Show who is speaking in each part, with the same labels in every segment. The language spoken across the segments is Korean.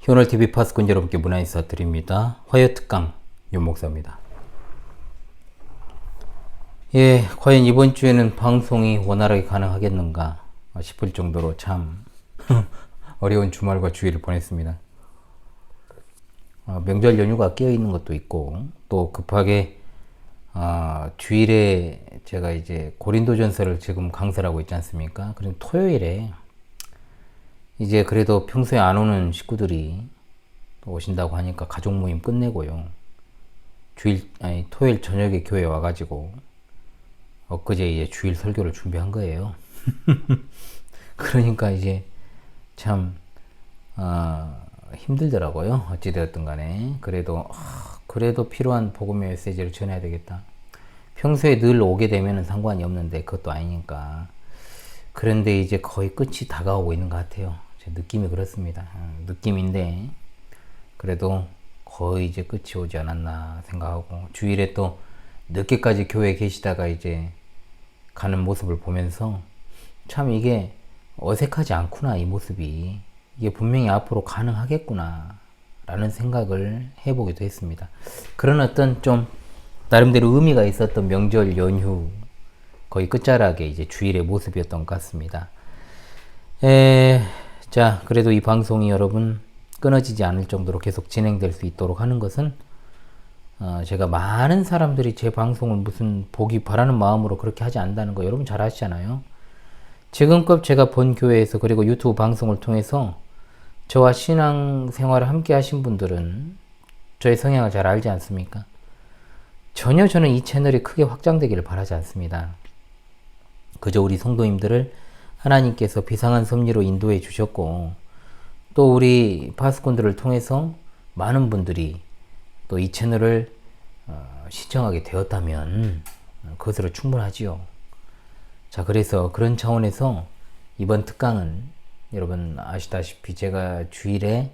Speaker 1: 효널TV 파수꾼 여러분께 문화 인사 드립니다. 화요특강 윤목사입니다. 예, 과연 이번 주에는 방송이 원활하게 가능하겠는가 싶을 정도로 참 어려운 주말과 주일을 보냈습니다. 명절 연휴가 끼어있는 것도 있고, 또 급하게 주일에 제가 이제 고린도전서를 지금 강사를 하고 있지 않습니까? 그럼 토요일에 이제 그래도 평소에 안 오는 식구들이 오신다고 하니까 가족 모임 끝내고요. 토요일 저녁에 교회 와가지고 엊그제 이제 주일 설교를 준비한 거예요. 그러니까 이제 참 힘들더라고요. 어찌되었든 간에 그래도 필요한 복음의 메시지를 전해야 되겠다. 평소에 늘 오게 되면 상관이 없는데 그것도 아니니까. 그런데 이제 거의 끝이 다가오고 있는 것 같아요. 제 느낌이 그렇습니다. 느낌인데 그래도 거의 이제 끝이 오지 않았나 생각하고, 주일에 또 늦게까지 교회에 계시다가 이제 가는 모습을 보면서 참 이게 어색하지 않구나, 이 모습이. 이게 분명히 앞으로 가능하겠구나 라는 생각을 해보기도 했습니다. 그런 어떤 좀 나름대로 의미가 있었던 명절 연휴 거의 끝자락에 이제 주일의 모습이었던 것 같습니다. 자, 그래도 이 방송이 여러분 끊어지지 않을 정도로 계속 진행될 수 있도록 하는 것은 제가 많은 사람들이 제 방송을 무슨 보기 바라는 마음으로 그렇게 하지 않는다는 거 여러분 잘 아시잖아요. 지금껏 제가 본 교회에서 그리고 유튜브 방송을 통해서 저와 신앙생활을 함께 하신 분들은 저의 성향을 잘 알지 않습니까? 전혀 저는 이 채널이 크게 확장되기를 바라지 않습니다. 그저 우리 성도님들을 하나님께서 비상한 섭리로 인도해 주셨고, 또 우리 파수꾼들을 통해서 많은 분들이 또 이 채널을 시청하게 되었다면 그것으로 충분하지요. 자, 그래서 그런 차원에서 이번 특강은 여러분 아시다시피 제가 주일에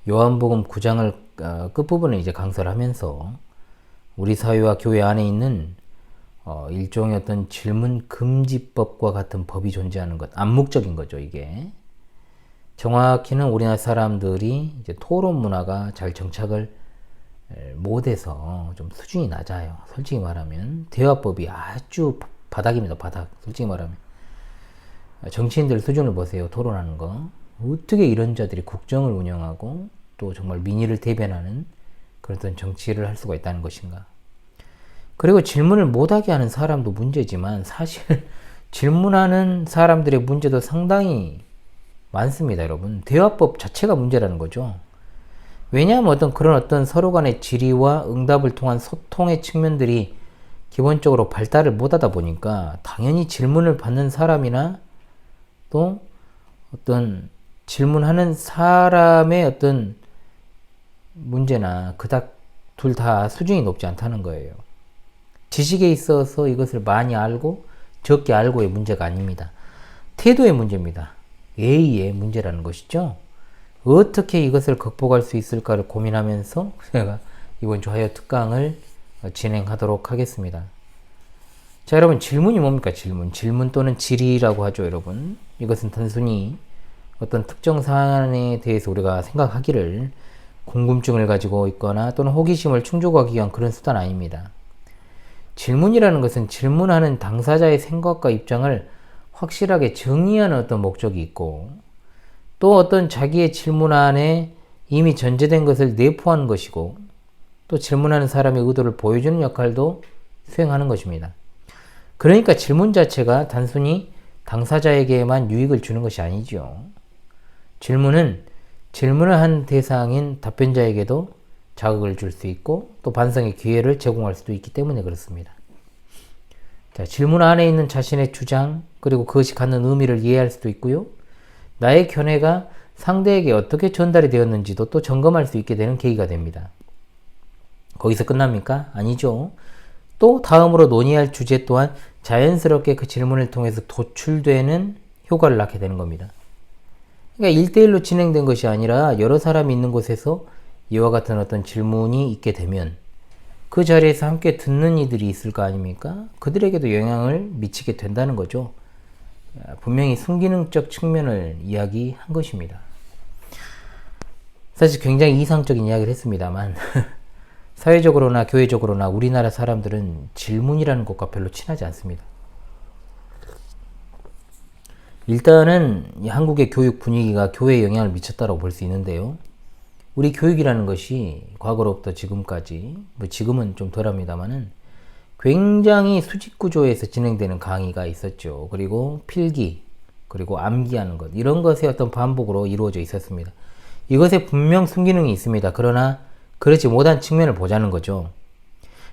Speaker 1: 요한복음 9장을 끝부분에 이제 강사를 하면서 우리 사회와 교회 안에 있는 일종의 어떤 질문 금지법과 같은 법이 존재하는 것, 암묵적인 거죠, 이게. 정확히는 우리나라 사람들이 이제 토론 문화가 잘 정착을 못해서 좀 수준이 낮아요. 솔직히 말하면 대화법이 아주 바닥입니다, 바닥. 솔직히 말하면 정치인들 수준을 보세요. 토론하는 거 어떻게 이런 자들이 국정을 운영하고 또 정말 민의를 대변하는 그런 정치를 할 수가 있다는 것인가. 그리고 질문을 못하게 하는 사람도 문제지만 사실 질문하는 사람들의 문제도 상당히 많습니다, 여러분. 대화법 자체가 문제라는 거죠. 왜냐하면 그런 서로 간의 질의와 응답을 통한 소통의 측면들이 기본적으로 발달을 못하다 보니까 당연히 질문을 받는 사람이나 또 어떤 질문하는 사람의 어떤 문제나 그닥 둘 다 수준이 높지 않다는 거예요. 지식에 있어서 이것을 많이 알고 적게 알고의 문제가 아닙니다. 태도의 문제입니다. 예의의 문제라는 것이죠. 어떻게 이것을 극복할 수 있을까를 고민하면서 제가 이번 주 화요 특강을 진행하도록 하겠습니다. 자, 여러분, 질문이 뭡니까? 질문 또는 질의라고 하죠, 여러분. 이것은 단순히 어떤 특정 사안에 대해서 우리가 생각하기를 궁금증을 가지고 있거나 또는 호기심을 충족하기 위한 그런 수단 아닙니다. 질문이라는 것은 질문하는 당사자의 생각과 입장을 확실하게 정의하는 어떤 목적이 있고, 또 어떤 자기의 질문 안에 이미 전제된 것을 내포하는 것이고, 또 질문하는 사람의 의도를 보여주는 역할도 수행하는 것입니다. 그러니까 질문 자체가 단순히 당사자에게만 유익을 주는 것이 아니죠. 질문은 질문을 한 대상인 답변자에게도 자극을 줄 수 있고 또 반성의 기회를 제공할 수도 있기 때문에 그렇습니다. 자, 질문 안에 있는 자신의 주장 그리고 그것이 갖는 의미를 이해할 수도 있고요. 나의 견해가 상대에게 어떻게 전달이 되었는지도 또 점검할 수 있게 되는 계기가 됩니다. 거기서 끝납니까? 아니죠. 또 다음으로 논의할 주제 또한 자연스럽게 그 질문을 통해서 도출되는 효과를 낳게 되는 겁니다. 그러니까 1대1로 진행된 것이 아니라 여러 사람이 있는 곳에서 이와 같은 어떤 질문이 있게 되면 그 자리에서 함께 듣는 이들이 있을 거 아닙니까? 그들에게도 영향을 미치게 된다는 거죠. 분명히 순기능적 측면을 이야기한 것입니다. 사실 굉장히 이상적인 이야기를 했습니다만 사회적으로나 교회적으로나 우리나라 사람들은 질문이라는 것과 별로 친하지 않습니다. 일단은 한국의 교육 분위기가 교회에 영향을 미쳤다고 볼 수 있는데요. 우리 교육이라는 것이 과거로부터 지금까지, 지금은 좀 덜합니다만은 굉장히 수직 구조에서 진행되는 강의가 있었죠. 그리고 필기, 그리고 암기하는 것, 이런 것의 어떤 반복으로 이루어져 있었습니다. 이것에 분명 순기능이 있습니다. 그러나 그렇지 못한 측면을 보자는 거죠.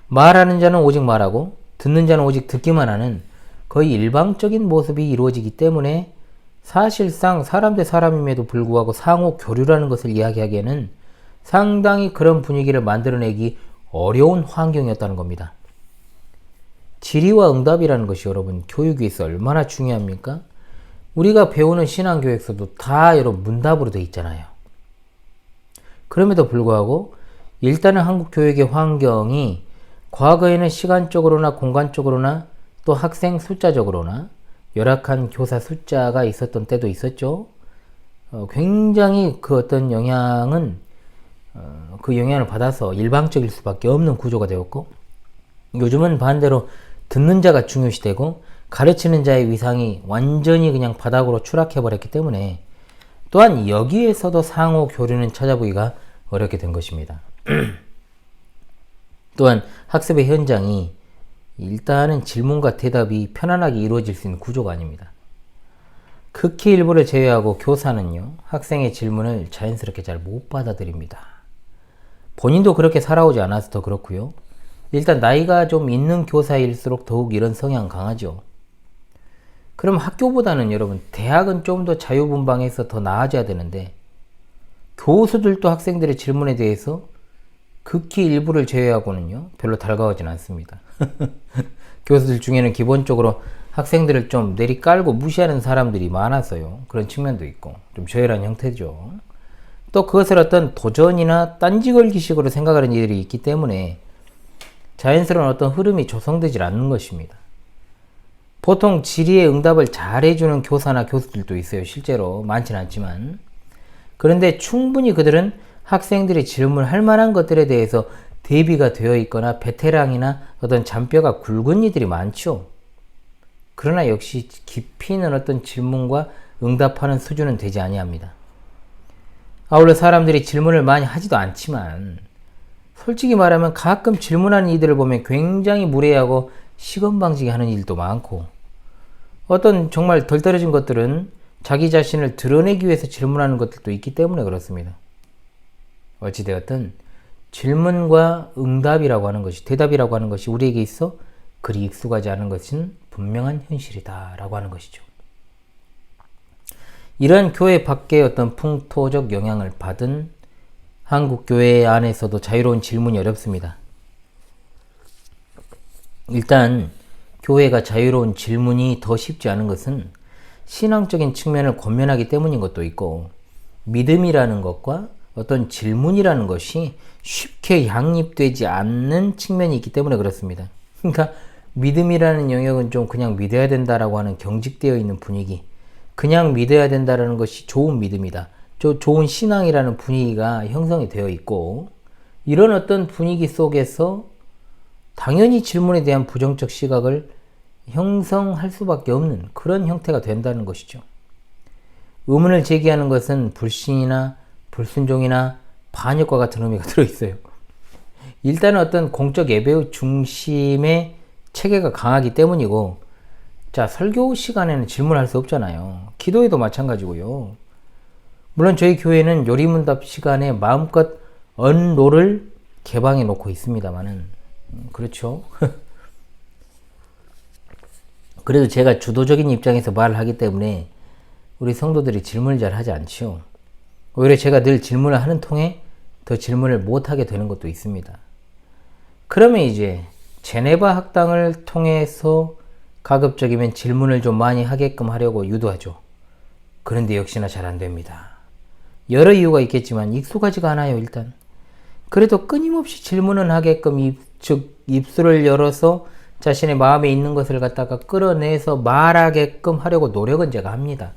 Speaker 1: 말하는 자는 오직 말하고 듣는 자는 오직 듣기만 하는 거의 일방적인 모습이 이루어지기 때문에 사실상 사람 대 사람임에도 불구하고 상호 교류라는 것을 이야기하기에는 상당히 그런 분위기를 만들어내기 어려운 환경이었다는 겁니다. 질의와 응답이라는 것이 여러분 교육에서 얼마나 중요합니까? 우리가 배우는 신앙교육서도 다 여러분 문답으로 되어 있잖아요. 그럼에도 불구하고 일단은 한국 교육의 환경이 과거에는 시간적으로나 공간적으로나 또 학생 숫자적으로나 열악한 교사 숫자가 있었던 때도 있었죠. 굉장히 그 어떤 영향은 그 영향을 받아서 일방적일 수밖에 없는 구조가 되었고, 요즘은 반대로 듣는 자가 중요시되고 가르치는 자의 위상이 완전히 그냥 바닥으로 추락해 버렸기 때문에 또한 여기에서도 상호 교류는 찾아보기가 어렵게 된 것입니다. 또한 학습의 현장이 일단은 질문과 대답이 편안하게 이루어질 수 있는 구조가 아닙니다. 극히 일부를 제외하고 교사는요, 학생의 질문을 자연스럽게 잘 못 받아들입니다. 본인도 그렇게 살아오지 않아서 더 그렇고요. 일단 나이가 좀 있는 교사일수록 더욱 이런 성향 강하죠. 그럼 학교보다는 여러분 대학은 좀 더 자유분방해서 더 나아져야 되는데 교수들도 학생들의 질문에 대해서 극히 일부를 제외하고는요 별로 달가워하진 않습니다. 교수들 중에는 기본적으로 학생들을 좀 내리깔고 무시하는 사람들이 많아서요. 그런 측면도 있고 좀 저열한 형태죠. 또 그것을 어떤 도전이나 딴지걸기식으로 생각하는 이들이 있기 때문에 자연스러운 어떤 흐름이 조성되질 않는 것입니다. 보통 질의의 응답을 잘해주는 교사나 교수들도 있어요. 실제로 많지는 않지만. 그런데 충분히 그들은 학생들이 질문할 만한 것들에 대해서 대비가 되어 있거나 베테랑이나 어떤 잔뼈가 굵은 이들이 많죠. 그러나 역시 깊이 있는 어떤 질문과 응답하는 수준은 되지 아니합니다. 아울러 사람들이 질문을 많이 하지도 않지만 솔직히 말하면 가끔 질문하는 이들을 보면 굉장히 무례하고 시건방지게 하는 일도 많고, 어떤 정말 덜 떨어진 것들은 자기 자신을 드러내기 위해서 질문하는 것들도 있기 때문에 그렇습니다. 어찌되었든 질문과 응답이라고 하는 것이, 대답이라고 하는 것이 우리에게 있어 그리 익숙하지 않은 것은 분명한 현실이다 라고 하는 것이죠. 이런 교회 밖의 어떤 풍토적 영향을 받은 한국 교회 안에서도 자유로운 질문이 어렵습니다. 일단 교회가 자유로운 질문이 더 쉽지 않은 것은 신앙적인 측면을 권면하기 때문인 것도 있고, 믿음이라는 것과 어떤 질문이라는 것이 쉽게 양립되지 않는 측면이 있기 때문에 그렇습니다. 그러니까 믿음이라는 영역은 좀 그냥 믿어야 된다라고 하는 경직되어 있는 분위기, 그냥 믿어야 된다라는 것이 좋은 믿음이다, 좋은 신앙이라는 분위기가 형성이 되어 있고, 이런 어떤 분위기 속에서 당연히 질문에 대한 부정적 시각을 형성할 수밖에 없는 그런 형태가 된다는 것이죠. 의문을 제기하는 것은 불신이나 불순종이나 반역과 같은 의미가 들어있어요. 일단은 어떤 공적 예배의 중심의 체계가 강하기 때문이고, 자, 설교 시간에는 질문할 수 없잖아요. 기도에도 마찬가지고요. 물론 저희 교회는 요리문답 시간에 마음껏 언로를 개방해 놓고 있습니다만은, 그렇죠. 그래도 제가 주도적인 입장에서 말을 하기 때문에 우리 성도들이 질문을 잘 하지 않죠. 오히려 제가 늘 질문을 하는 통에 더 질문을 못하게 되는 것도 있습니다. 그러면 이제 제네바 학당을 통해서 가급적이면 질문을 좀 많이 하게끔 하려고 유도하죠. 그런데 역시나 잘 안 됩니다. 여러 이유가 있겠지만 익숙하지가 않아요. 일단 그래도 끊임없이 질문은 하게끔 입술을 열어서 자신의 마음에 있는 것을 갖다가 끌어내서 말하게끔 하려고 노력은 제가 합니다.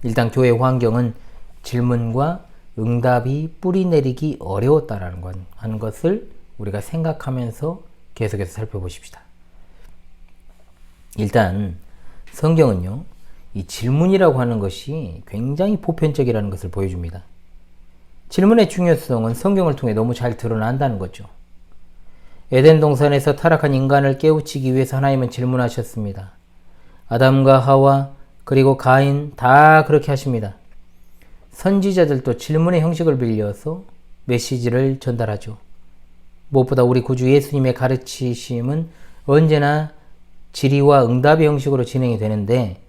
Speaker 1: 일단 교회 환경은 질문과 응답이 뿌리내리기 어려웠다라는 하는 것을 우리가 생각하면서 계속해서 살펴보십시다. 일단 성경은요, 이 질문이라고 하는 것이 굉장히 보편적이라는 것을 보여줍니다. 질문의 중요성은 성경을 통해 너무 잘 드러난다는 거죠. 에덴 동산에서 타락한 인간을 깨우치기 위해서 하나님은 질문하셨습니다. 아담과 하와 그리고 가인 다 그렇게 하십니다. 선지자들도 질문의 형식을 빌려서 메시지를 전달하죠. 무엇보다 우리 구주 예수님의 가르치심은 언제나 질의와 응답의 형식으로 진행이 되는데,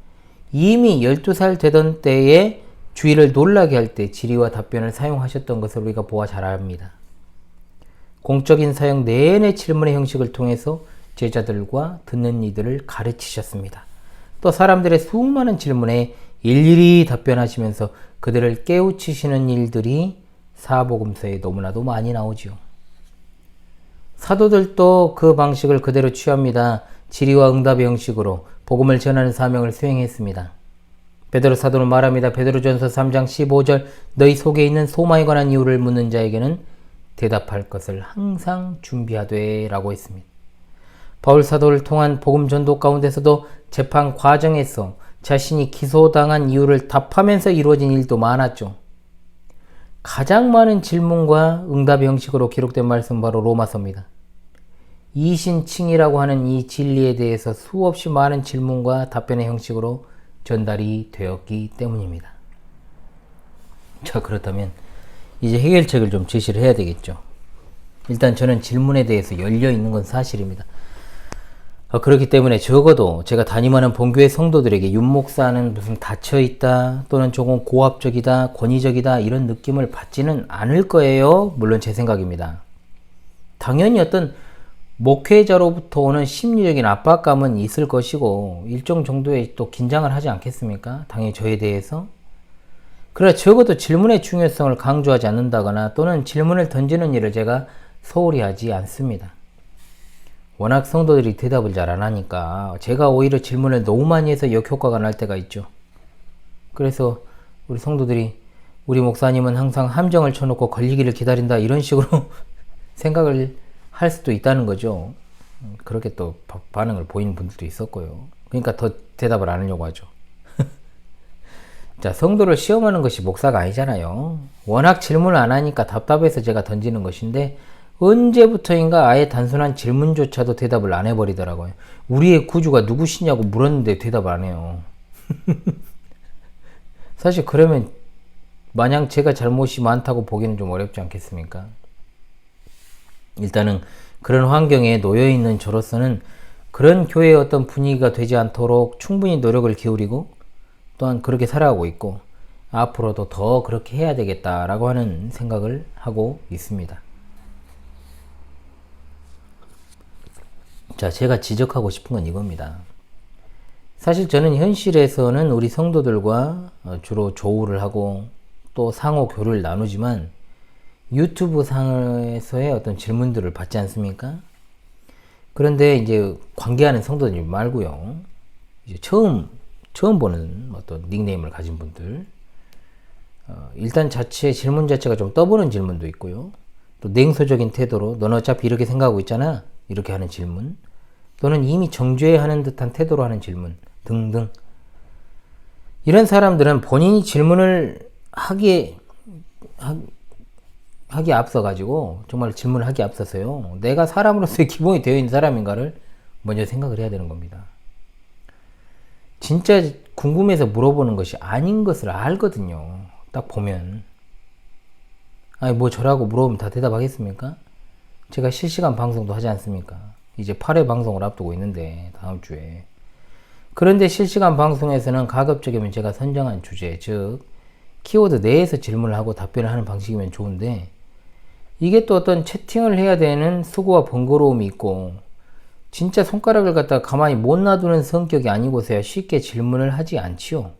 Speaker 1: 이미 12살 되던 때에 주의를 놀라게 할 때 질의와 답변을 사용하셨던 것을 우리가 보아 잘 압니다. 공적인 사역 내내 질문의 형식을 통해서 제자들과 듣는 이들을 가르치셨습니다. 또 사람들의 수많은 질문에 일일이 답변하시면서 그들을 깨우치시는 일들이 사복음서에 너무나도 많이 나오지요. 사도들도 그 방식을 그대로 취합니다. 질의와 응답의 형식으로 복음을 전하는 사명을 수행했습니다. 베드로 사도는 말합니다. 베드로전서 3장 15절, 너희 속에 있는 소망에 관한 이유를 묻는 자에게는 대답할 것을 항상 준비하되 라고 했습니다. 바울 사도를 통한 복음 전도 가운데서도 재판 과정에서 자신이 기소당한 이유를 답하면서 이루어진 일도 많았죠. 가장 많은 질문과 응답의 형식으로 기록된 말씀 바로 로마서입니다. 이신칭이라고 하는 이 진리에 대해서 수없이 많은 질문과 답변의 형식으로 전달이 되었기 때문입니다. 자, 그렇다면 이제 해결책을 좀 제시를 해야 되겠죠. 일단 저는 질문에 대해서 열려 있는 건 사실입니다. 그렇기 때문에 적어도 제가 담임하는 본교회 성도들에게 윤 목사는 무슨 닫혀있다 또는 조금 고압적이다, 권위적이다 이런 느낌을 받지는 않을 거예요. 물론 제 생각입니다. 당연히 어떤 목회자로부터 오는 심리적인 압박감은 있을 것이고 일정 정도의 또 긴장을 하지 않겠습니까? 당연히 저에 대해서. 그러나 적어도 질문의 중요성을 강조하지 않는다거나 또는 질문을 던지는 일을 제가 소홀히 하지 않습니다. 워낙 성도들이 대답을 잘 안 하니까 제가 오히려 질문을 너무 많이 해서 역효과가 날 때가 있죠. 그래서 우리 성도들이 우리 목사님은 항상 함정을 쳐놓고 걸리기를 기다린다 이런 식으로 생각을 할 수도 있다는 거죠. 그렇게 또 반응을 보이는 분들도 있었고요. 그러니까 더 대답을 안 하려고 하죠. 자, 성도를 시험하는 것이 목사가 아니잖아요. 워낙 질문을 안 하니까 답답해서 제가 던지는 것인데 언제부터인가 아예 단순한 질문조차도 대답을 안 해버리더라고요. 우리의 구주가 누구시냐고 물었는데 대답을 안 해요. 사실 그러면 마냥 제가 잘못이 많다고 보기는 좀 어렵지 않겠습니까? 일단은 그런 환경에 놓여있는 저로서는 그런 교회의 어떤 분위기가 되지 않도록 충분히 노력을 기울이고 또한 그렇게 살아가고 있고 앞으로도 더 그렇게 해야 되겠다라고 하는 생각을 하고 있습니다. 자, 제가 지적하고 싶은 건 이겁니다. 사실 저는 현실에서는 우리 성도들과 주로 조우를 하고 또 상호 교류를 나누지만 유튜브 상에서의 어떤 질문들을 받지 않습니까? 그런데 이제 관계하는 성도들 말고요. 이제 처음 보는 어떤 닉네임을 가진 분들. 일단 질문 자체가 좀 떠보는 질문도 있고요. 또 냉소적인 태도로 넌 어차피 이렇게 생각하고 있잖아. 이렇게 하는 질문. 또는 이미 정죄하는 듯한 태도로 하는 질문 등등. 이런 사람들은 본인이 질문을 하기에 앞서가지고 정말 질문을 하기에 앞서서요. 내가 사람으로서의 기본이 되어 있는 사람인가를 먼저 생각을 해야 되는 겁니다. 진짜 궁금해서 물어보는 것이 아닌 것을 알거든요. 딱 보면. 아니 뭐 저라고 물어보면 다 대답하겠습니까? 제가 실시간 방송도 하지 않습니까? 이제 8회 방송을 앞두고 있는데 다음 주에. 그런데 실시간 방송에서는 가급적이면 제가 선정한 주제, 즉 키워드 내에서 질문을 하고 답변을 하는 방식이면 좋은데 이게 또 어떤 채팅을 해야 되는 수고와 번거로움이 있고 진짜 손가락을 갖다가 가만히 못 놔두는 성격이 아니고서야 쉽게 질문을 하지 않지요.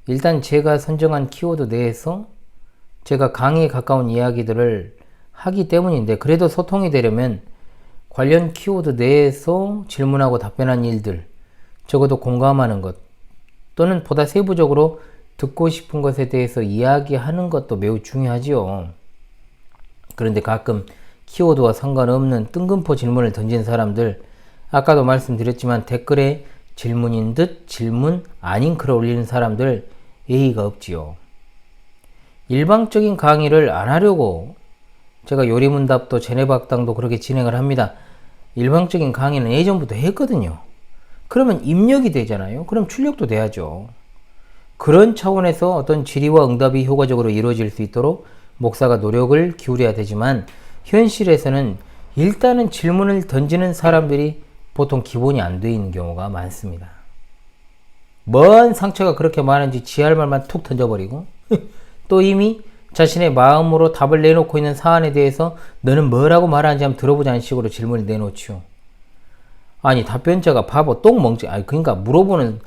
Speaker 1: 일단 제가 선정한 키워드 내에서 제가 강의에 가까운 이야기들을 하기 때문인데 그래도 소통이 되려면 관련 키워드 내에서 질문하고 답변한 일들 적어도 공감하는 것 또는 보다 세부적으로 듣고 싶은 것에 대해서 이야기하는 것도 매우 중요하지요. 그런데 가끔 키워드와 상관없는 뜬금포 질문을 던진 사람들, 아까도 말씀드렸지만 댓글에 질문인 듯 질문 아닌 글을 올리는 사람들 예의가 없지요. 일방적인 강의를 안 하려고 제가 요리문답도 제네박당도 그렇게 진행을 합니다. 일방적인 강의는 예전부터 했거든요. 그러면 입력이 되잖아요. 그럼 출력도 돼야죠. 그런 차원에서 어떤 질의와 응답이 효과적으로 이루어질 수 있도록 목사가 노력을 기울여야 되지만 현실에서는 일단은 질문을 던지는 사람들이 보통 기본이 안 돼 있는 경우가 많습니다. 뭔 상처가 그렇게 많은지 지할 말만 툭 던져버리고 또 이미 자신의 마음으로 답을 내놓고 있는 사안에 대해서 너는 뭐라고 말하는지 한번 들어보자는 식으로 질문을 내놓지요. 아니 답변자가 바보 똥멍청 아니 그러니까 물어보는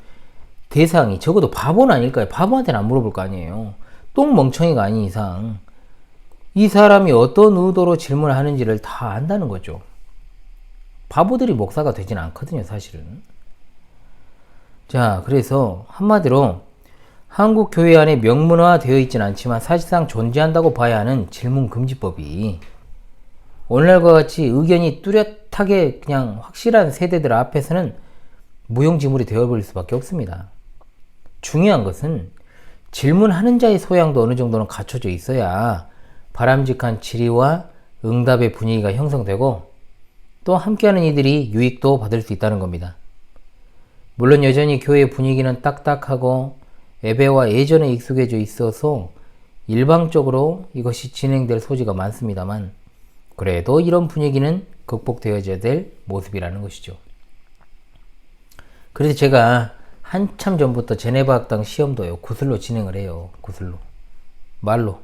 Speaker 1: 대상이 적어도 바보는 아닐까요? 바보한테는 안 물어볼 거 아니에요. 똥멍청이가 아닌 이상 이 사람이 어떤 의도로 질문을 하는지를 다 안다는 거죠. 바보들이 목사가 되진 않거든요, 사실은. 자, 그래서 한마디로 한국 교회 안에 명문화 되어 있진 않지만 사실상 존재한다고 봐야 하는 질문 금지법이 오늘날과 같이 의견이 뚜렷하게 그냥 확실한 세대들 앞에서는 무용지물이 되어버릴 수밖에 없습니다. 중요한 것은 질문하는 자의 소양도 어느 정도는 갖춰져 있어야 바람직한 질의와 응답의 분위기가 형성되고 또 함께하는 이들이 유익도 받을 수 있다는 겁니다. 물론 여전히 교회 분위기는 딱딱하고 예배와 예전에 익숙해져 있어서 일방적으로 이것이 진행될 소지가 많습니다만 그래도 이런 분위기는 극복되어져야 될 모습이라는 것이죠. 그래서 제가 한참 전부터 제네바학당 시험도요 구슬로 진행을 해요. 구슬로. 말로.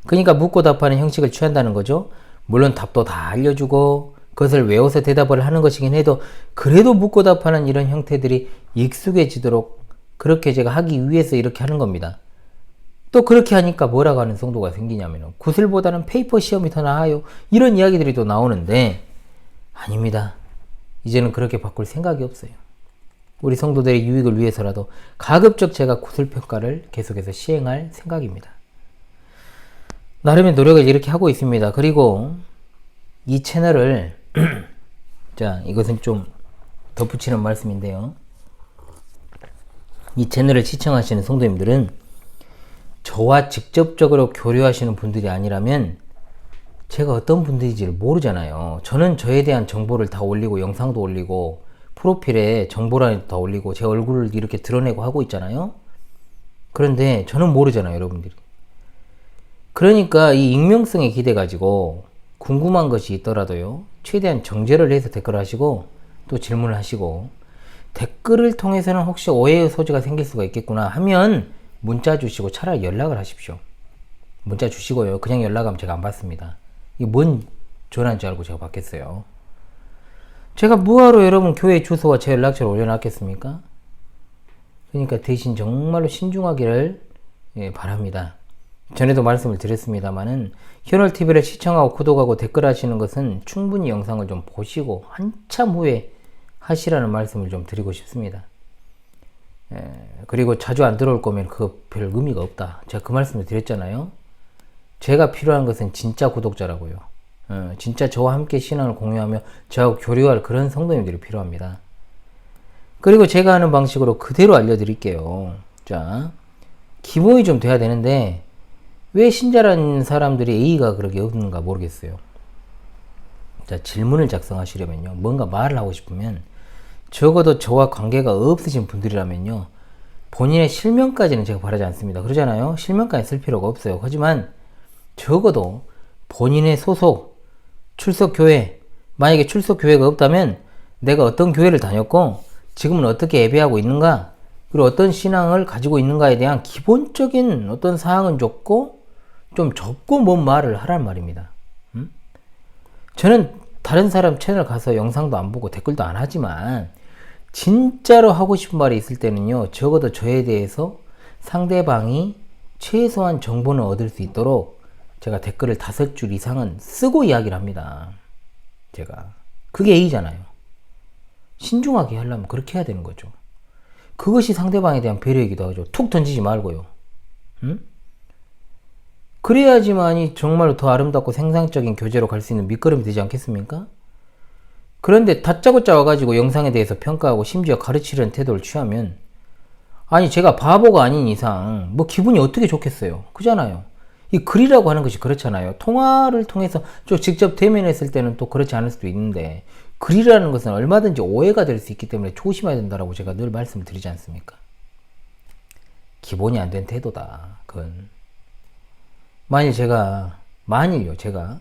Speaker 1: 그러니까 묻고 답하는 형식을 취한다는 거죠. 물론 답도 다 알려주고 그것을 외워서 대답을 하는 것이긴 해도 그래도 묻고 답하는 이런 형태들이 익숙해지도록 그렇게 제가 하기 위해서 이렇게 하는 겁니다. 또 그렇게 하니까 뭐라고 하는 성도가 생기냐면 구슬보다는 페이퍼 시험이 더 나아요. 이런 이야기들이 또 나오는데 아닙니다. 이제는 그렇게 바꿀 생각이 없어요. 우리 성도들의 유익을 위해서라도 가급적 제가 구슬평가를 계속해서 시행할 생각입니다. 나름의 노력을 이렇게 하고 있습니다. 그리고 이 채널을 자 이것은 좀 덧붙이는 말씀인데요. 이 채널을 시청하시는 성도님들은 저와 직접적으로 교류하시는 분들이 아니라면 제가 어떤 분들인지를 모르잖아요. 저는 저에 대한 정보를 다 올리고 영상도 올리고 프로필에 정보란에도 다 올리고 제 얼굴을 이렇게 드러내고 하고 있잖아요. 그런데 저는 모르잖아요, 여러분들이. 그러니까 이 익명성에 기대 가지고 궁금한 것이 있더라도요. 최대한 정제를 해서 댓글을 하시고 또 질문을 하시고 댓글을 통해서는 혹시 오해의 소지가 생길 수가 있겠구나 하면 문자 주시고 차라리 연락을 하십시오. 문자 주시고요. 그냥 연락하면 제가 안 받습니다. 이게 뭔 전화인 줄 알고 제가 받겠어요. 제가 뭐하러 여러분 교회 주소와 제 연락처를 올려놨겠습니까? 그러니까 대신 정말로 신중하기를 바랍니다. 전에도 말씀을 드렸습니다만은 현월TV를 시청하고 구독하고 댓글하시는 것은 충분히 영상을 좀 보시고 한참 후에 하시라는 말씀을 좀 드리고 싶습니다. 그리고 자주 안 들어올 거면 그거 별 의미가 없다. 제가 그 말씀을 드렸잖아요. 제가 필요한 것은 진짜 구독자라고요. 진짜 저와 함께 신앙을 공유하며 저하고 교류할 그런 성도님들이 필요합니다. 그리고 제가 하는 방식으로 그대로 알려드릴게요. 자, 기본이 좀 돼야 되는데 왜 신자라는 사람들이 예의가 그렇게 없는가 모르겠어요. 자, 질문을 작성하시려면요. 뭔가 말을 하고 싶으면 적어도 저와 관계가 없으신 분들이라면요. 본인의 실명까지는 제가 바라지 않습니다. 그러잖아요. 실명까지 쓸 필요가 없어요. 하지만 적어도 본인의 소속, 출석교회, 만약에 출석교회가 없다면 내가 어떤 교회를 다녔고 지금은 어떻게 예배하고 있는가 그리고 어떤 신앙을 가지고 있는가에 대한 기본적인 어떤 사항은 줬고 좀 적고 뭔 말을 하란 말입니다. 저는 다른 사람 채널 가서 영상도 안 보고 댓글도 안 하지만 진짜로 하고 싶은 말이 있을 때는요. 적어도 저에 대해서 상대방이 최소한 정보는 얻을 수 있도록 제가 댓글을 5줄 이상은 쓰고 이야기를 합니다. 제가. 그게 A잖아요. 신중하게 하려면 그렇게 해야 되는 거죠. 그것이 상대방에 대한 배려이기도 하죠. 툭 던지지 말고요. 응? 그래야지만이 정말로 더 아름답고 생산적인 교제로 갈 수 있는 밑거름이 되지 않겠습니까? 그런데 다짜고짜 와가지고 영상에 대해서 평가하고 심지어 가르치려는 태도를 취하면, 아니 제가 바보가 아닌 이상 뭐 기분이 어떻게 좋겠어요. 그잖아요. 이 글이라고 하는 것이 그렇잖아요. 통화를 통해서 좀 직접 대면했을 때는 또 그렇지 않을 수도 있는데, 글이라는 것은 얼마든지 오해가 될 수 있기 때문에 조심해야 된다라고 제가 늘 말씀을 드리지 않습니까? 기본이 안 된 태도다. 그건. 만일요, 제가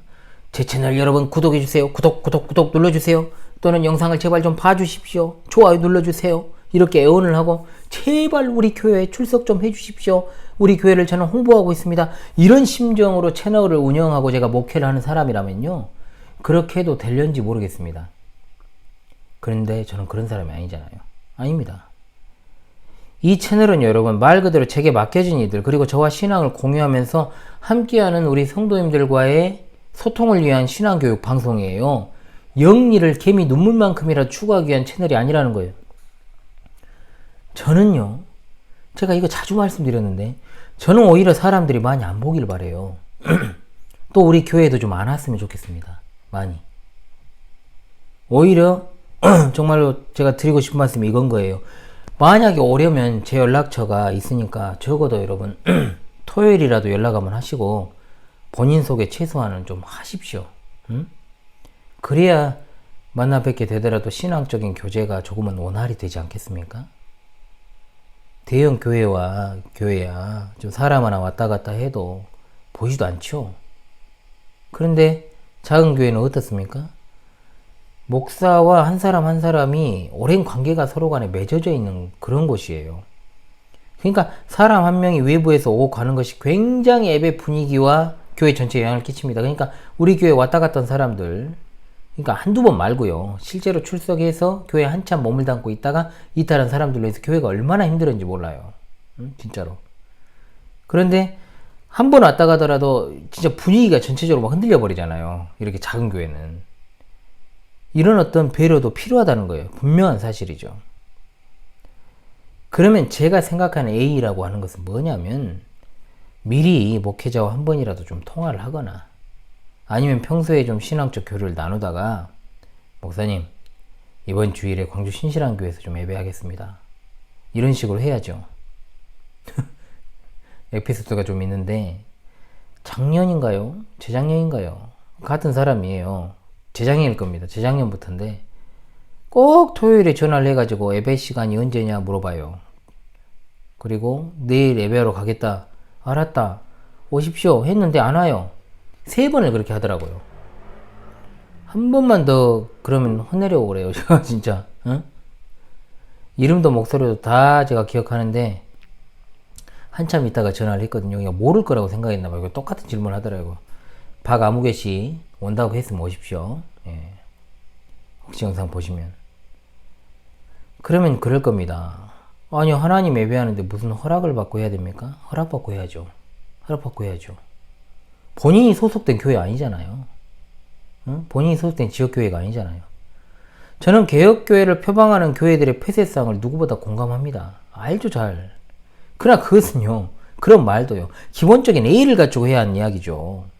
Speaker 1: 제 채널 여러분 구독해주세요. 구독 눌러주세요. 또는 영상을 제발 좀 봐주십시오. 좋아요 눌러주세요. 이렇게 애원을 하고 제발 우리 교회에 출석 좀 해주십시오. 우리 교회를 저는 홍보하고 있습니다. 이런 심정으로 채널을 운영하고 제가 목회를 하는 사람이라면요, 그렇게 해도 될련지 모르겠습니다. 그런데 저는 그런 사람이 아니잖아요. 아닙니다. 이 채널은 여러분 말 그대로 제게 맡겨진 이들, 그리고 저와 신앙을 공유하면서 함께하는 우리 성도님들과의 소통을 위한 신앙교육 방송이에요. 영리를 개미 눈물만큼이라도 추구하기 위한 채널이 아니라는 거예요. 저는요, 제가 이거 자주 말씀드렸는데, 저는 오히려 사람들이 많이 안 보길 바래요. 또 우리 교회에도 좀 안 왔으면 좋겠습니다. 많이. 오히려 정말로 제가 드리고 싶은 말씀이 이건 거예요. 만약에 오려면 제 연락처가 있으니까 적어도 여러분 토요일이라도 연락 한번 하시고 본인 소개 최소한은 좀 하십시오. 응? 그래야 만나 뵙게 되더라도 신앙적인 교제가 조금은 원활히 되지 않겠습니까? 대형 교회야 좀 사람 하나 왔다 갔다 해도 보이지도 않죠. 그런데 작은 교회는 어떻습니까? 목사와 한 사람 한 사람이 오랜 관계가 서로 간에 맺어져 있는 그런 곳이에요. 그러니까 사람 한 명이 외부에서 오고 가는 것이 굉장히 예배 분위기와 교회 전체에 영향을 끼칩니다. 그러니까 우리 교회 왔다 갔던 사람들, 그러니까 한두 번 말고요, 실제로 출석해서 교회에 한참 몸을 담고 있다가 이탈한 사람들로 해서 교회가 얼마나 힘들었는지 몰라요. 진짜로. 그런데 한 번 왔다 가더라도 진짜 분위기가 전체적으로 막 흔들려 버리잖아요. 이렇게 작은 교회는. 이런 어떤 배려도 필요하다는 거예요. 분명한 사실이죠. 그러면 제가 생각하는 A라고 하는 것은 뭐냐면, 미리 목회자와 한 번이라도 좀 통화를 하거나, 아니면 평소에 좀 신앙적 교류를 나누다가, 목사님 이번 주일에 광주 신실한교회에서 좀 예배하겠습니다, 이런 식으로 해야죠. 에피소드가 좀 있는데, 작년인가요? 재작년인가요? 같은 사람이에요. 재작년일 겁니다. 재작년부터인데 꼭 토요일에 전화를 해가지고 예배 시간이 언제냐 물어봐요. 그리고 내일 예배하러 가겠다. 알았다. 오십시오. 했는데 안 와요. 3번을 그렇게 하더라고요. 한 번만 더 그러면 혼내려고 그래요. 제가 진짜. 응? 이름도 목소리도 다 제가 기억하는데 한참 있다가 전화를 했거든요. 그냥 모를 거라고 생각했나봐요. 똑같은 질문을 하더라고요. 박아무개 씨 온다고 했으면 오십시오. 예. 혹시 영상 보시면. 그러면 그럴 겁니다. 아니, 하나님 예배하는데 무슨 허락을 받고 해야 됩니까? 허락받고 해야죠. 허락받고 해야죠. 본인이 소속된 교회 아니잖아요. 응? 본인이 소속된 지역교회가 아니잖아요. 저는 개혁교회를 표방하는 교회들의 폐쇄성을 누구보다 공감합니다. 알죠, 잘. 그러나 그것은요, 그런 말도요, 기본적인 A를 갖추고 해야 하는 이야기죠.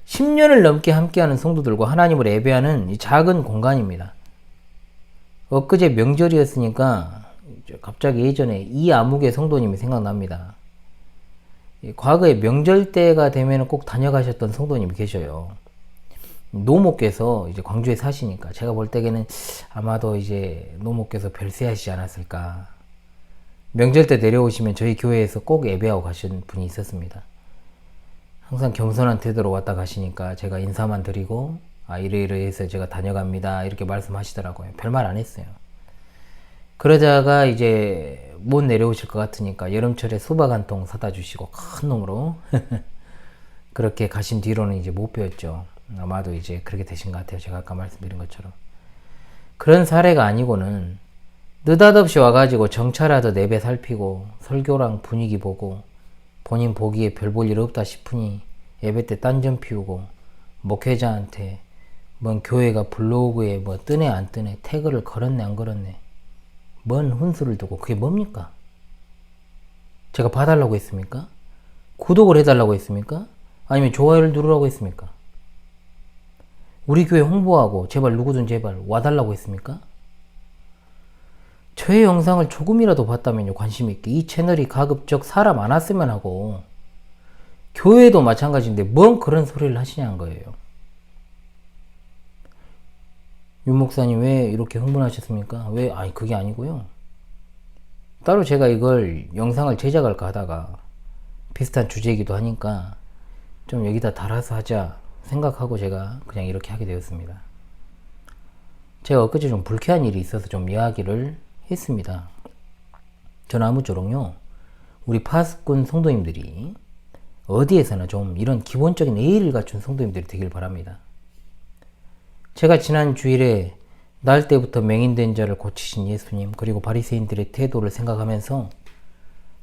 Speaker 1: 10년을 넘게 함께하는 성도들과 하나님을 예배하는 이 작은 공간입니다. 엊그제 명절이었으니까 갑자기 예전에 이아무개 성도님이 생각납니다. 과거에 명절 때가 되면 꼭 다녀가셨던 성도님이 계셔요. 노모께서 이제 광주에 사시니까 제가 볼 때에는 아마도 이제 노모께서 별세하시지 않았을까. 명절 때 내려오시면 저희 교회에서 꼭 예배하고 가신 분이 있었습니다. 항상 겸손한 태도로 왔다 가시니까 제가 인사만 드리고, 이래해서 제가 다녀갑니다, 이렇게 말씀하시더라고요. 별말 안 했어요. 그러다가 이제 못 내려오실 것 같으니까 여름철에 수박 한 통 사다 주시고 큰 놈으로 그렇게 가신 뒤로는 이제 못 뵈었죠. 아마도 이제 그렇게 되신 것 같아요. 제가 아까 말씀드린 것처럼. 그런 사례가 아니고는 느닷없이 와가지고 정찰하듯 예배 살피고 설교랑 분위기 보고 본인 보기에 별 볼 일 없다 싶으니 예배 때 딴전 피우고, 목회자한테 뭔 교회가 블로그에 뭐 뜨네 안 뜨네, 태그를 걸었네 안 걸었네, 뭔 훈수를 두고, 그게 뭡니까? 제가 봐달라고 했습니까? 구독을 해달라고 했습니까? 아니면 좋아요를 누르라고 했습니까? 우리 교회 홍보하고 제발 누구든 제발 와달라고 했습니까? 저의 영상을 조금이라도 봤다면요, 관심 있게 이 채널이 가급적 사람 안 왔으면 하고, 교회도 마찬가지인데 뭔 그런 소리를 하시냐는 거예요. 윤 목사님 왜 이렇게 흥분하셨습니까? 왜? 아니 그게 아니고요. 따로 제가 이걸 영상을 제작할까 하다가 비슷한 주제이기도 하니까 좀 여기다 달아서 하자 생각하고 제가 그냥 이렇게 하게 되었습니다. 제가 엊그제 좀 불쾌한 일이 있어서 좀 이야기를 했습니다. 저는 아무쪼록요, 우리 파수꾼 성도님들이 어디에서나 좀 이런 기본적인 예의를 갖춘 성도님들이 되길 바랍니다. 제가 지난 주일에 날 때부터 맹인된 자를 고치신 예수님, 그리고 바리새인들의 태도를 생각하면서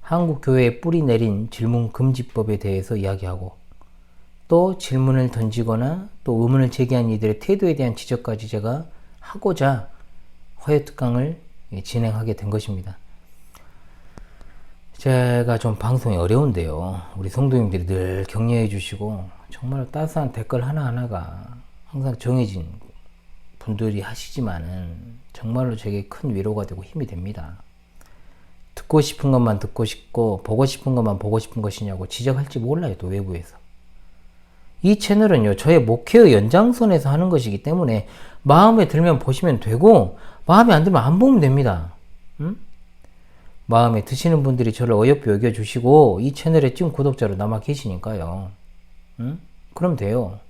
Speaker 1: 한국 교회에 뿌리 내린 질문 금지법에 대해서 이야기하고, 또 질문을 던지거나 또 의문을 제기한 이들의 태도에 대한 지적까지 제가 하고자 화요특강을 진행하게 된 것입니다. 제가 좀 방송이 어려운데요, 우리 성도님들이 늘 격려해 주시고 정말 따스한 댓글 하나하나가 항상 정해진 분들이 하시지만은 정말로 제게 큰 위로가 되고 힘이 됩니다. 듣고 싶은 것만 듣고 싶고 보고 싶은 것만 보고 싶은 것이냐고 지적할지 몰라요, 또 외부에서. 이 채널은요, 저의 목회의 연장선에서 하는 것이기 때문에 마음에 들면 보시면 되고 마음에 안 들면 안 보면 됩니다. 응? 마음에 드시는 분들이 저를 어여삐 여겨주시고 이 채널에 지금 구독자로 남아 계시니까요. 응? 그럼 돼요.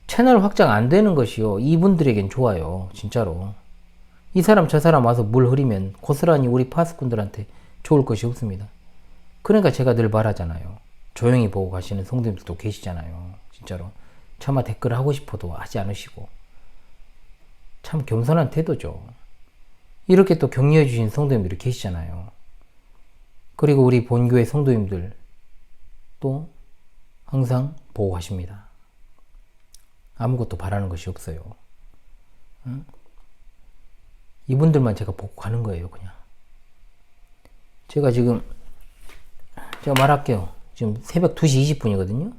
Speaker 1: 채널 확장 안 되는 것이요, 이분들에겐 좋아요. 진짜로. 이 사람 저 사람 와서 물 흐리면 고스란히 우리 파수꾼들한테 좋을 것이 없습니다. 그러니까 제가 늘 말하잖아요. 조용히 보고 가시는 성도님들도 계시잖아요. 진짜로. 차마 댓글 하고 싶어도 하지 않으시고. 참 겸손한 태도죠. 이렇게 또 격려해 주신 성도님들이 계시잖아요. 그리고 우리 본교회 성도님들 또 항상 보고 가십니다. 아무것도 바라는 것이 없어요. 응? 이분들만 제가 보고 가는 거예요, 그냥. 제가 말할게요. 지금 새벽 2시 20분이거든요.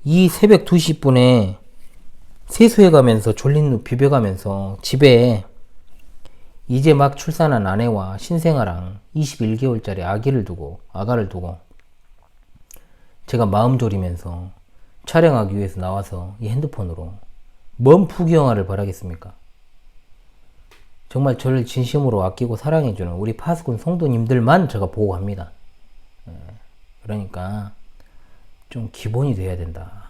Speaker 1: 이 새벽 2시 10분에 세수해 가면서 졸린 눈 비벼가면서 집에 이제 막 출산한 아내와 신생아랑 21개월짜리 아가를 두고 제가 마음 졸이면서 촬영하기 위해서 나와서 이 핸드폰으로 뭔 부귀영화를 바라겠습니까? 정말 저를 진심으로 아끼고 사랑해주는 우리 파수꾼 성도님들만 제가 보고 갑니다. 그러니까 좀 기본이 돼야 된다.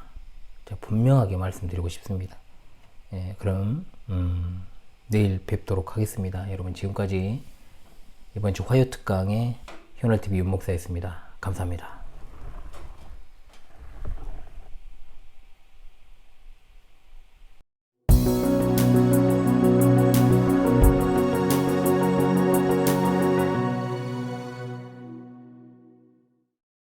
Speaker 1: 제가 분명하게 말씀드리고 싶습니다. 그럼 내일 뵙도록 하겠습니다. 여러분, 지금까지 이번 주 화요특강의 현월TV 윤목사였습니다. 감사합니다.